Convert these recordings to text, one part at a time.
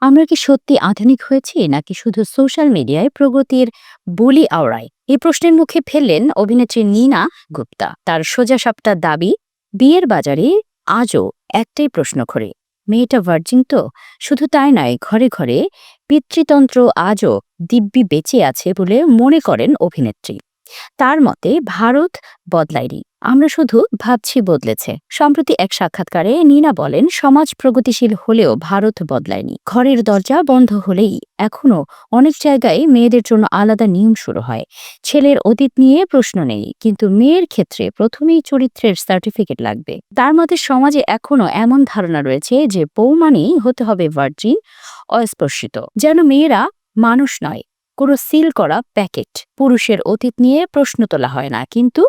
আমরা কি সত্যি আধুনিক হয়েছি নাকি শুধু সোশ্যাল মিডিয়ায় প্রগতির বুলি আওড়াই? এই প্রশ্নের মুখে ফেললেন অভিনেত্রী নীনা গুপ্তা। তার সোজাসাপটা দাবি, বিয়ের বাজারে আজও একটাই প্রশ্ন ঘোরে, মেয়েটা ভার্জিন তো? শুধু তাই নয়, ঘরে ঘরে পিতৃতন্ত্র আজও দিব্যি বেঁচে আছে বলে মনে করেন অভিনেত্রী। তার মতে ভারত বদলায়নি, আমরা শুধু ভাবছি বদলেছে। সম্প্রতি এক সাক্ষাৎকারে নীনা বলেন, সমাজ প্রগতিশীল হলেও ভারত বদলায়নি। ঘরের দরজা বন্ধ হলেই এখনো অনেক জায়গায় মেয়েদের জন্য আলাদা নিয়ম শুরু হয়। ছেলের অতীত নিয়ে প্রশ্ন নেই, কিন্তু মেয়ের ক্ষেত্রে প্রথমেই চরিত্রের সার্টিফিকেট লাগবে। তার মতে সমাজে এখনো এমন ধারণা রয়েছে যে বউ মানেই হতে হবে ভার্জিন, অস্পর্শিত, যেন মেয়েরা মানুষ নয়, কোনো সিল করা প্যাকেট। পুরুষের অতীত নিয়ে প্রশ্ন তোলা হয় না, কিন্তু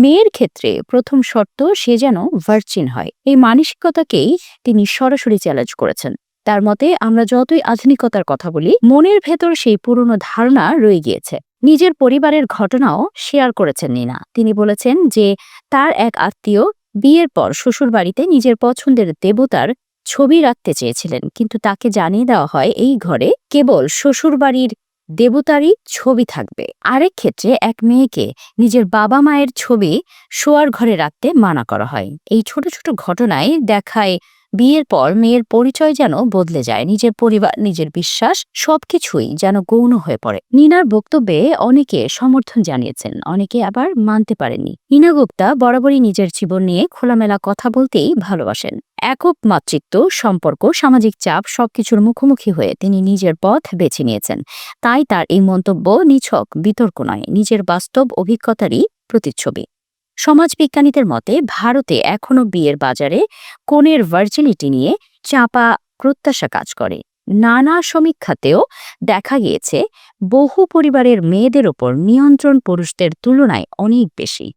মেয়ের ক্ষেত্রে প্রথম শর্ত সে যেন ভার্জিন হয়। এই মানসিকতাকেই তিনি সরাসরি চ্যালেঞ্জ করেছেন। তার মতে আমরা যতই আধুনিকতার কথা বলি, মনের ভেতর সেই পুরনো ধারণা রয়ে গিয়েছে। নিজের পরিবারের ঘটনাও শেয়ার করেছেন নীনা। তিনি বলেছেন যে তার এক আত্মীয় বিয়ের পর শ্বশুরবাড়িতে নিজের পছন্দের দেবতার ছবি রাখতে চেয়েছিলেন, কিন্তু তাকে জানিয়ে দেওয়া হয় এই ঘরে কেবল শ্বশুরবাড়ির দেবতারই ছবি থাকবে। আরেক ক্ষেত্রে এক মেয়েকে নিজের বাবা মায়ের ছবি শোয়ার ঘরে রাখতে মানা করা হয়। এই ছোট ছোট ঘটনায় দেখায় বিয়ের পর মেয়ের পরিচয় যেন বদলে যায়, নিজের পরিবার, নিজের বিশ্বাস সবকিছুই যেন গৌণ হয়ে পড়ে। নীনার বক্তব্যে অনেকে সমর্থন জানিয়েছেন, অনেকে আবার মানতে পারেননি। নীনা গুপ্তা বরাবরই নিজের জীবন নিয়ে খোলামেলা কথা বলতেই ভালোবাসেন। একক মাতৃত্ব, সম্পর্ক, সামাজিক চাপ সবকিছুর মুখোমুখি হয়ে তিনি নিজের পথ বেছে নিয়েছেন। তাই তার এই মন্তব্য নিছক বিতর্ক নয়, নিজের বাস্তব অভিজ্ঞতারই প্রতিচ্ছবি। সমাজবিজ্ঞানীদের মতে ভারতে এখনো বিয়ের বাজারে কনের ভার্জিনিটি নিয়ে চাপা প্রত্যাশা কাজ করে। নানা সমীক্ষাতেও দেখা গিয়েছে বহু পরিবারের মেয়েদের ওপর নিয়ন্ত্রণ পুরুষদের তুলনায় অনেক বেশি।